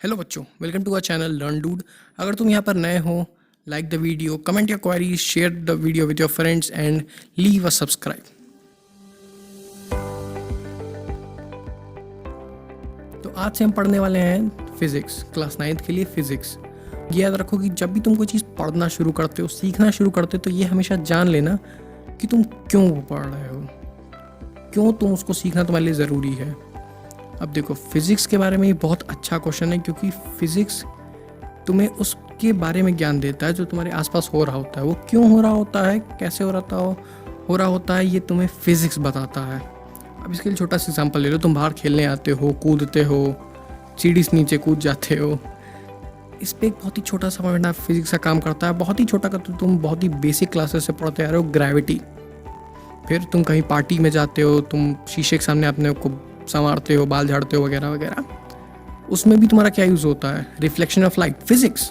Hello बच्चों, welcome to our channel learn dude. अगर तुम यहाँ पर नए हो, like the video, comment your queries, share the video with your friends and leave a subscribe. तो आज से हम पढ़ने वाले हैं फिजिक्स, क्लास 9th के लिए फिजिक्स। ये याद रखो कि जब भी तुम कोई चीज़ पढ़ना शुरू करते हो, सीखना शुरू करते हो, तो ये हमेशा जान लेना कि तुम क्यों वो पढ़ रहे हो, क्यों तुम उसको सीखना तुम्हारे लिए ज़रूरी है। अब देखो, फिज़िक्स के बारे में ये बहुत अच्छा क्वेश्चन है, क्योंकि फिज़िक्स तुम्हें उसके बारे में ज्ञान देता है जो तुम्हारे आसपास हो रहा होता है। वो क्यों हो रहा होता है, कैसे हो रहा होता है, ये तुम्हें फिज़िक्स बताता है। अब इसके लिए छोटा सा एग्जांपल ले लो। तुम बाहर खेलने आते हो, कूदते हो, सीढ़ी से नीचे कूद जाते हो। इस पर एक बहुत ही छोटा सा पॉइंट फिज़िक्स का काम करता है। बहुत ही छोटा का, तो तुम बहुत ही बेसिक क्लासेस से पढ़ते आ रहे हो, ग्रेविटी। फिर तुम कहीं पार्टी में जाते हो, तुम शीशे के सामने अपने को संवारते हो, बाल झाड़ते हो वगैरह वगैरह। उसमें भी तुम्हारा क्या यूज़ होता है? Reflection of light, physics.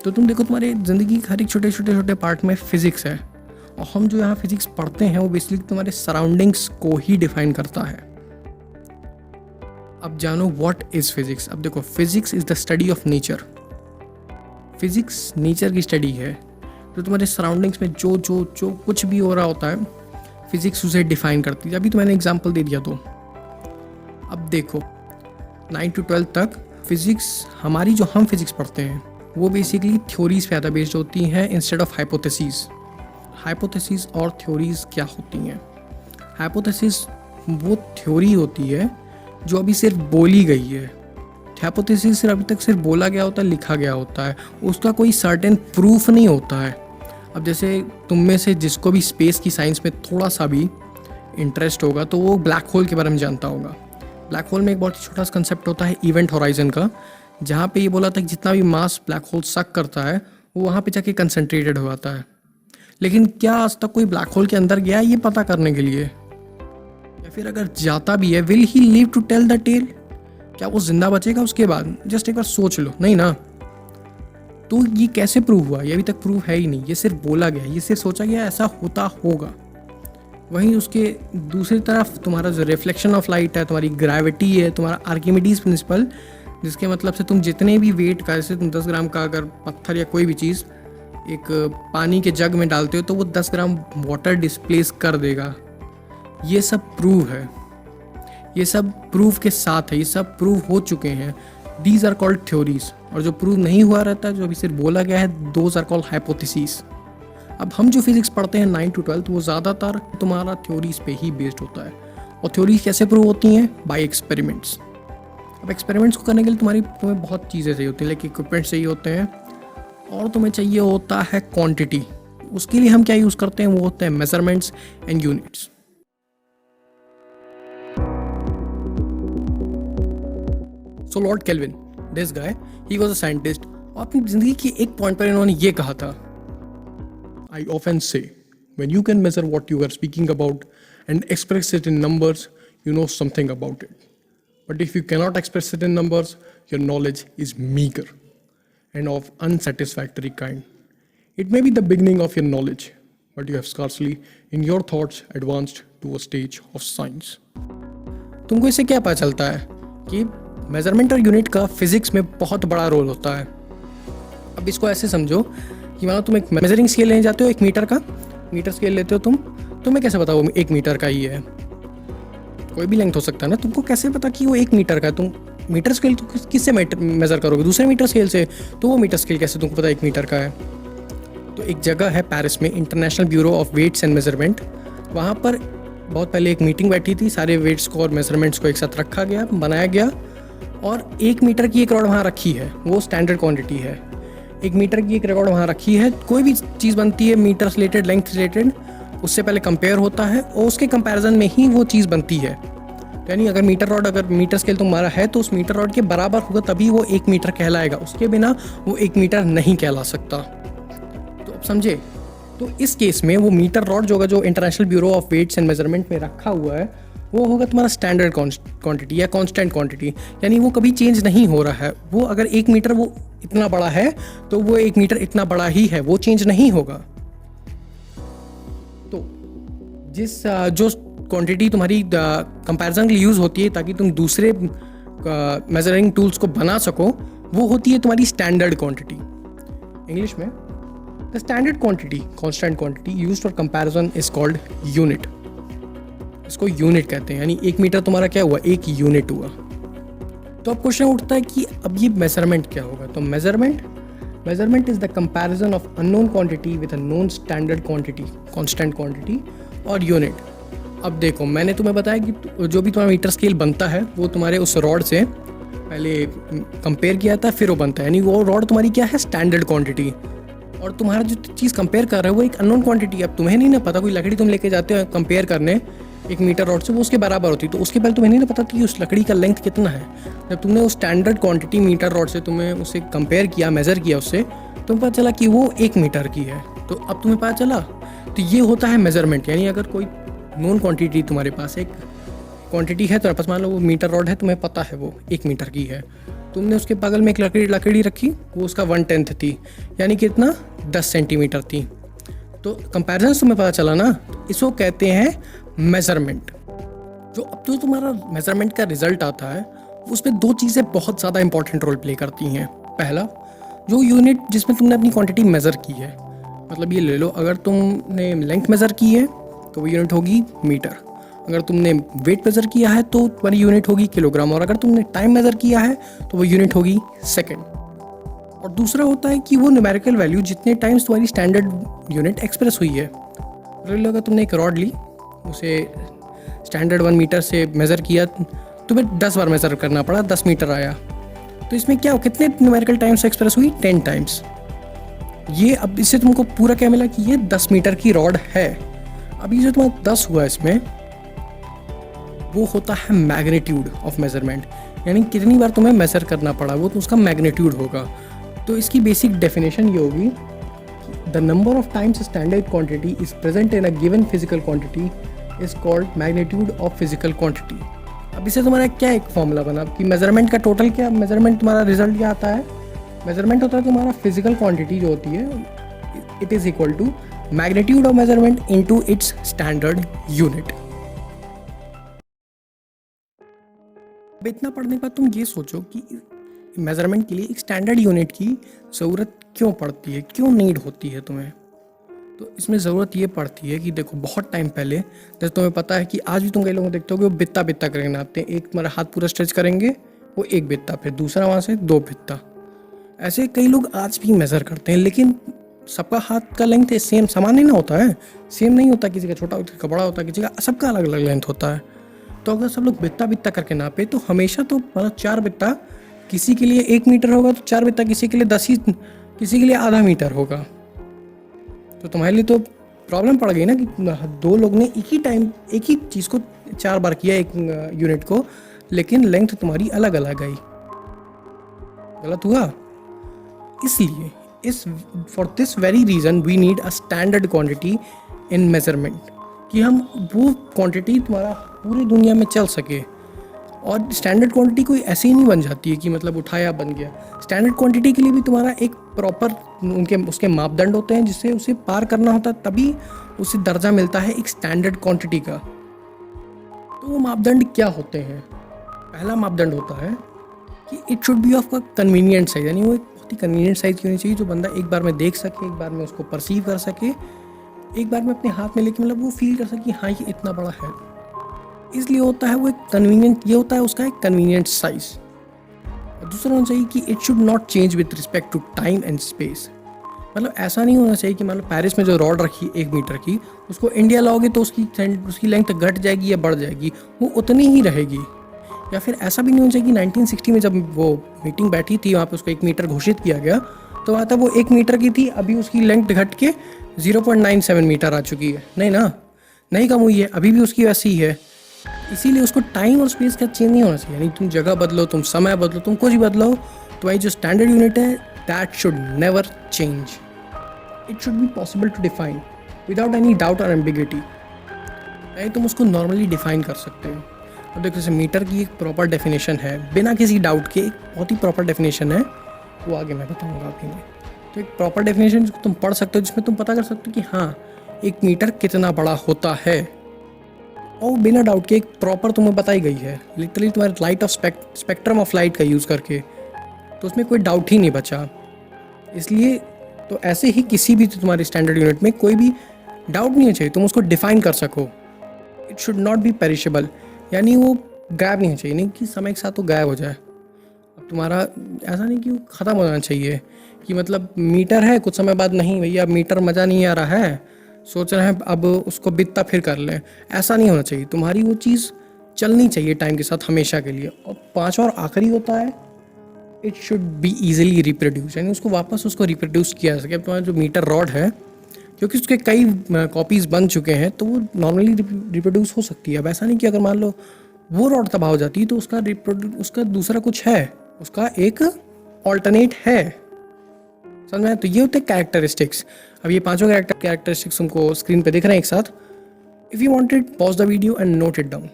तो तुम देखो, तुम्हारे ज़िंदगी के हर एक छोटे छोटे छोटे पार्ट में फिजिक्स है। और हम जो यहाँ फिजिक्स पढ़ते हैं वो बेसिकली तुम्हारे सराउंडिंग्स को ही डिफाइन करता है। अब जानो व्हाट इज फिजिक्स। अब देखो, physics is the study of nature. Physics nature की स्टडी है। तो तुम्हारे सराउंडिंग्स में जो जो जो कुछ भी हो रहा होता है, फिजिक्स उसे डिफाइन करती है। अभी तो मैंने एग्जाम्पल दे दिया। तो अब देखो, 9 to 12 तक फिजिक्स हमारी, जो हम फिजिक्स पढ़ते हैं, वो बेसिकली थ्योरीज पे ज़्यादा बेस्ड होती हैं इंस्टेड ऑफ हाइपोथेसिस। हाइपोथेसिस और थ्योरीज क्या होती हैं? हाइपोथेसिस वो थ्योरी होती है जो अभी सिर्फ बोली गई है। हाइपोथेसिस सिर्फ अभी तक सिर्फ बोला गया होता है, लिखा गया होता है, उसका कोई सर्टेन प्रूफ नहीं होता है। अब जैसे तुम में से जिसको भी स्पेस की साइंस में थोड़ा सा भी इंटरेस्ट होगा, तो वो ब्लैक होल के बारे में जानता होगा। ब्लैक होल में एक बहुत छोटा सा कंसेप्ट होता है इवेंट होराइजन का, जहाँ पे ये बोला था कि जितना भी मास ब्लैक होल सक करता है वो वहाँ पे जाके कंसंट्रेटेड हो जाता है। लेकिन क्या आज तक कोई ब्लैक होल के अंदर गया ये पता करने के लिए? या फिर अगर जाता भी है, will he live to tell the tale? क्या वो जिंदा बचेगा उसके बाद? जस्ट एक बार सोच लो, नहीं ना। तो ये कैसे प्रूव हुआ? ये अभी तक प्रूव है ही नहीं। ये सिर्फ बोला गया, ये सिर्फ सोचा गया ऐसा होता होगा। वहीं उसके दूसरी तरफ तुम्हारा जो रिफ्लेक्शन ऑफ लाइट है, तुम्हारी ग्रेविटी है, तुम्हारा आर्किमिडीज प्रिंसिपल, जिसके मतलब से तुम जितने भी वेट का, जैसे तुम 10 ग्राम का अगर पत्थर या कोई भी चीज़ एक पानी के जग में डालते हो तो वो 10 ग्राम वाटर डिस्प्लेस कर देगा। ये सब प्रूव है, ये सब प्रूफ के साथ है, ये सब प्रूव हो चुके हैं। These are called theories. और जो प्रूव नहीं हुआ रहता है, जो अभी सिर्फ बोला गया है, दोज आर कॉल्ड हाइपोथेसिस। अब हम जो फिजिक्स पढ़ते हैं 9 to 12, वो ज़्यादातर तुम्हारा थ्योरीज पे ही बेस्ड होता है। और थ्योरीज कैसे प्रूव होती हैं? Bye experiments. अब एक्सपेरिमेंट्स को करने के लिए तुम्हें बहुत चीज़ें चाहिए होती हैं, लाइक इक्विपमेंट चाहिए होते हैं, और तुम्हें चाहिए होता है क्वांटिटी। उसके लिए हम क्या यूज़ करते हैं? वो होते हैं measurements and units. So Lord kelvin, this guy, he was a scientist, और अपनी ज़िंदगी के एक पॉइंट पर इन्होंने ये कहा था, I often say, when you can measure what you are speaking about and express it in numbers, you know something about it. But if you cannot express it in numbers, your knowledge is meager and of unsatisfactory kind. It may be the beginning of your knowledge, but you have scarcely in your thoughts advanced to a stage of science. तुमको इससे क्या पता चलता है कि measurement और unit का physics में बहुत बड़ा रोल होता है। अब इसको ऐसे समझो कि मानो तुम एक मेजरिंग स्केल लेने जाते हो, 1 मीटर का मीटर स्केल लेते हो तुम्हें कैसे पता वो 1 मीटर का ही है? कोई भी लेंथ हो सकता है ना, तुमको कैसे पता कि वो 1 मीटर का है? तुम मीटर स्केल तो किससे मेजर करोगे? दूसरे मीटर स्केल से। तो वो मीटर स्केल कैसे तुमको पता 1 मीटर का है? तो एक जगह है पेरिस में, international bureau of weights and measurement. वहाँ पर बहुत पहले एक मीटिंग बैठी थी, सारे वेट्स को और मेजरमेंट्स को एक साथ रखा गया, बनाया गया, और 1 मीटर की एक रॉड वहाँ रखी है। वो स्टैंडर्ड क्वान्टिटी है। 1 मीटर की एक रिकॉर्ड वहाँ रखी है। कोई भी चीज़ बनती है मीटर से रिलेटेड, लेंथ से रिलेटेड, उससे पहले कंपेयर होता है और उसके कंपैरिजन में ही वो चीज़ बनती है। तो यानी अगर मीटर स्केल तुम्हारा है तो उस मीटर रॉड के बराबर होगा तभी वो 1 मीटर कहलाएगा। उसके बिना वो 1 मीटर नहीं कहला सकता। तो अब समझे? तो इस केस में वो मीटर रॉड जो होगा, जो international bureau of weights and measurement में रखा हुआ है, वो होगा तुम्हारा स्टैंडर्ड क्वांटिटी या कांस्टेंट क्वांटिटी। यानी वो कभी चेंज नहीं हो रहा है। वो अगर 1 मीटर वो इतना बड़ा है तो वो 1 मीटर इतना बड़ा ही है, वो चेंज नहीं होगा। तो जो क्वांटिटी तुम्हारी कंपैरिजन के लिए यूज़ होती है ताकि तुम दूसरे मेजरिंग टूल्स को बना सको, वो होती है तुम्हारी स्टैंडर्ड क्वांटिटी। इंग्लिश में the standard quantity, constant quantity used for comparison is called unit. इसको यूनिट कहते हैं, यानी 1 मीटर तुम्हारा क्या हुआ, 1 यूनिट हुआ। तो अब क्वेश्चन उठता है कि अब ये मेजरमेंट क्या होगा। तो measurement is the comparison of unknown quantity with a known standard quantity, constant quantity और यूनिट। अब देखो, मैंने तुम्हें बताया कि जो भी तुम्हारा मीटर स्केल बनता है वो तुम्हारे उस रॉड से पहले कंपेयर किया था, फिर वो बनता है, यानी वो रॉड तुम्हारी क्या है, स्टैंडर्ड क्वांटिटी। और तुम्हारा जो चीज़ कंपेयर कर रहा है वो एक अननोन क्वांटिटी। अब तुम्हें नहीं ना पता, कोई लकड़ी तुम लेके जाते हो कंपेयर करने 1 मीटर रॉड से, वो उसके बराबर होती, तो उसके पहले तुम्हें नहीं ना पता कि उस लकड़ी का लेंथ कितना है। जब तुमने उस स्टैंडर्ड क्वांटिटी मीटर रॉड से तुम्हें उसे कंपेयर किया, मेज़र किया उससे, तुम्हें पता चला कि वो 1 मीटर की है। तो अब तुम्हें पता चला, तो ये होता है मेजरमेंट। यानी अगर कोई नोन क्वांटिटी तुम्हारे पास एक क्वांटिटी है, तो पास मान लो वो मीटर रॉड है, तुम्हें पता है वो 1 मीटर की है, तुमने उसके बगल में एक लकड़ी रखी, वो उसका 1/10 थी, यानी कितना, 10 सेंटीमीटर थी। तो कंपैरिजन तुम्हें पता चला ना, इसको कहते हैं मेजरमेंट। जो अब जो तुम्हारा मेजरमेंट का रिजल्ट आता है, उसमें 2 चीज़ें बहुत ज़्यादा इंपॉर्टेंट रोल प्ले करती हैं। पहला, जो यूनिट जिसमें तुमने अपनी क्वांटिटी मेज़र की है, मतलब ये ले लो, अगर तुमने लेंथ मेज़र की है तो वो यूनिट होगी मीटर, अगर तुमने वेट मेज़र किया है तो तुम्हारी यूनिट होगी किलोग्राम, और अगर तुमने टाइम मेज़र किया है तो वो यूनिट होगी सेकेंड। और दूसरा होता है कि वो न्यूमेरिकल वैल्यू जितने टाइम्स तुम्हारी स्टैंडर्ड यूनिट एक्सप्रेस हुई है। अगर तुमने एक रॉड ली, उसे स्टैंडर्ड 1 मीटर से मेज़र किया, तुम्हें 10 बार मेज़र करना पड़ा, 10 मीटर आया, तो इसमें क्या हो, कितने न्यूमेरिकल टाइम्स एक्सप्रेस हुई, 10 टाइम्स। ये अब इससे तुमको पूरा क्या मिला कि ये 10 मीटर की रॉड है। अभी जो तुम्हारा 10 हुआ इसमें, वो होता है मैग्नीट्यूड ऑफ मेजरमेंट, यानी कितनी बार तुम्हें मेजर करना पड़ा, वो तो उसका मैग्नीट्यूड होगा। तो इसकी बेसिक डेफिनेशन ये होगी, the number of times standard quantity is present in a given physical quantity is called magnitude of physical quantity. अब इससे तुम्हारा क्या एक फॉर्मूला बना कि मेजरमेंट का टोटल क्या, मेजरमेंट तुम्हारा रिजल्ट क्या आता है, मेजरमेंट होता है तुम्हारा फिजिकल क्वांटिटी जो होती है, it is equal to magnitude of measurement into its standard unit. अब इतना पढ़ने के बाद तुम ये सोचो कि मेजरमेंट के लिए एक स्टैंडर्ड यूनिट की ज़रूरत क्यों पड़ती है, क्यों नीड होती है तुम्हें। तो इसमें ज़रूरत ये पड़ती है कि देखो, बहुत टाइम पहले, जैसे तुम्हें पता है कि आज भी तुम कई लोगों को देखते हो कि वो बित्ता बित्ता करके नापते हैं। एक तुम्हारा हाथ पूरा स्ट्रेच करेंगे, वो 1 बित्ता, फिर दूसरा वहाँ से 2 बित्ता। ऐसे कई लोग आज भी मेज़र करते हैं, लेकिन सबका हाथ का लेंथ सेम समान नहीं ना होता है, सेम नहीं होता, किसी का छोटा होता है, किसी का बड़ा होता है, किसी का, सबका अलग अलग लेंथ होता है। तो अगर सब लोग बित्ता बित्ता करके नापे तो हमेशा तो मतलब 4 बित्ता किसी के लिए 1 मीटर होगा, तो 4 बित्ता किसी के लिए 10 ही, किसी के लिए आधा मीटर होगा। तो तुम्हारे लिए तो प्रॉब्लम पड़ गई ना कि 2 लोग ने एक ही टाइम एक ही चीज़ को 4 बार किया, एक यूनिट को, लेकिन लेंथ तुम्हारी अलग अलग आई। गलत हुआ। इसलिए for this very reason we need a standard quantity in measurement, कि हम वो क्वांटिटी तुम्हारा पूरी दुनिया में चल सके। और स्टैंडर्ड क्वांटिटी कोई ऐसे ही नहीं बन जाती है कि मतलब उठाया बन गया। स्टैंडर्ड क्वांटिटी के लिए भी तुम्हारा एक प्रॉपर उसके मापदंड होते हैं, जिससे उसे पार करना होता है, तभी उसे दर्जा मिलता है एक स्टैंडर्ड क्वांटिटी का। तो वो मापदंड क्या होते हैं? पहला मापदंड होता है कि it should B of a convenient size, यानी वो एक बहुत ही कन्वीनियंट साइज की होनी चाहिए, जो बंदा एक बार में देख सके, एक बार में उसको परसीव कर सके, एक बार में अपने हाथ में लेके मतलब वो फील कर सके हाँ ये इतना बड़ा है। इसलिए होता है वो एक कन्वीनियंट, ये होता है उसका एक कन्वीनियंट साइज। और दूसरा होना चाहिए कि it should not change with respect to time and space. मतलब ऐसा नहीं होना चाहिए कि मतलब पेरिस में जो रॉड रखी 1 मीटर की, उसको इंडिया लाओगे तो उसकी लेंथ घट जाएगी या बढ़ जाएगी, वो उतनी ही रहेगी। या फिर ऐसा भी नहीं होना चाहिए कि 1960 में जब वो मीटिंग बैठी थी, वहाँ पे उसको 1 मीटर घोषित किया गया, तो वहाँ तक वो 1 मीटर की थी, अभी उसकी लेंथ घट के 0.97 मीटर आ चुकी है। नहीं ना, नहीं कम हुई है, अभी भी उसकी वैसी ही है। इसीलिए उसको टाइम और स्पेस का चेंज नहीं होना चाहिए, यानी तुम जगह बदलो, तुम समय बदलो, तुम कुछ भी बदलो, तुम्हारी जो स्टैंडर्ड यूनिट है that should never change. It should be possible to define without any doubt or ambiguity, यानी तुम उसको नॉर्मली डिफाइन कर सकते हो। अब देखो, जैसे मीटर की एक प्रॉपर डेफिनेशन है, बिना किसी डाउट के एक बहुत ही प्रॉपर डेफिनेशन है, वो आगे मैं बताऊँगा आपके लिए। तो एक प्रॉपर डेफिनेशन जिसको तुम पढ़ सकते हो, जिसमें तुम पता कर सकते हो कि हाँ 1 मीटर कितना बड़ा होता है। और बिना डाउट के एक प्रॉपर तुम्हें बताई गई है, लिटरली तुम्हारे light of spectrum of light का यूज़ करके, तो उसमें कोई डाउट ही नहीं बचा। इसलिए तो ऐसे ही किसी भी तुम्हारे स्टैंडर्ड यूनिट में कोई भी डाउट नहीं चाहिए, तुम उसको डिफाइन कर सको। It should not be perishable, यानी वो गायब नहीं चाहिए, नहीं कि समय के साथ वो गायब हो जाए। अब तुम्हारा ऐसा नहीं कि वो ख़त्म हो जाना चाहिए, कि मतलब मीटर है कुछ समय बाद नहीं भैया मीटर मज़ा नहीं आ रहा है, सोच रहे हैं अब उसको बित्ता फिर कर लें, ऐसा नहीं होना चाहिए। तुम्हारी वो चीज़ चलनी चाहिए टाइम के साथ हमेशा के लिए। और पांचवा और आखिरी होता है, it should be easily reproduce, यानी उसको वापस उसको रिप्रोड्यूस किया जा सके। अब तुम्हारा जो मीटर रॉड है, क्योंकि उसके कई कॉपीज़ बन चुके हैं, तो वो नॉर्मली रिप्रोड्यूस हो सकती है। अब ऐसा नहीं कि अगर मान लो वो रॉड तबाह हो जाती है तो उसका दूसरा कुछ है, उसका एक ऑल्टरनेट है। समझ में? तो ये होते हैं कैरेक्टरिस्टिक्स। अब ये पांचों कैरेक्टरिस्टिक्स तुमको स्क्रीन पे दिख रहे हैं एक साथ। If you wanted pause the video and note it down.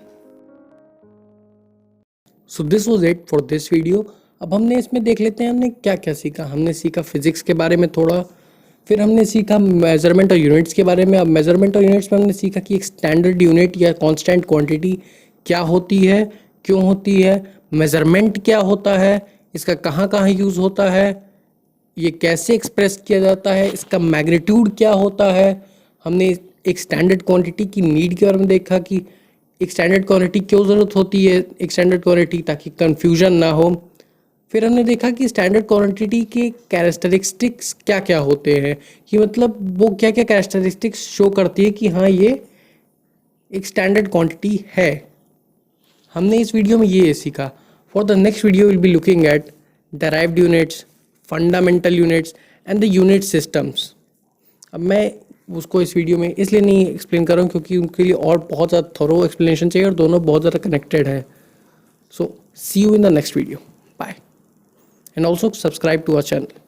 So this was it for this video. अब हमने इसमें देख लेते हैं हमने क्या क्या सीखा। हमने सीखा फिजिक्स के बारे में थोड़ा, फिर हमने सीखा मेजरमेंट और यूनिट्स के बारे में। अब मेजरमेंट और यूनिट्स में हमने सीखा कि एक स्टैंडर्ड यूनिट या कांस्टेंट क्वांटिटी क्या होती है, क्यों होती है, मेजरमेंट क्या होता है, इसका कहाँ कहाँ यूज़ होता है, ये कैसे एक्सप्रेस किया जाता है, इसका मैग्नीट्यूड क्या होता है। हमने एक स्टैंडर्ड क्वांटिटी की नीड के बारे में देखा कि एक स्टैंडर्ड क्वांटिटी क्यों ज़रूरत होती है, एक स्टैंडर्ड क्वांटिटी ताकि कन्फ्यूजन ना हो। फिर हमने देखा कि स्टैंडर्ड क्वांटिटी के कैरेक्टरिस्टिक्स क्या क्या होते हैं, कि मतलब वो क्या क्या कैरेक्टरिस्टिक्स शो करती है कि हाँ ये एक स्टैंडर्ड क्वांटिटी है। हमने इस वीडियो में ये सीखा। For the next video will be looking at derived units, fundamental units and the unit systems. अब मैं उसको इस वीडियो में इसलिए नहीं एक्सप्लेन कर रहा हूँ क्योंकि उनके लिए और बहुत ज़्यादा थोरो एक्सप्लेनेशन चाहिए और दोनों बहुत ज़्यादा कनेक्टेड है। So see you in the next video, bye, and also subscribe to our channel.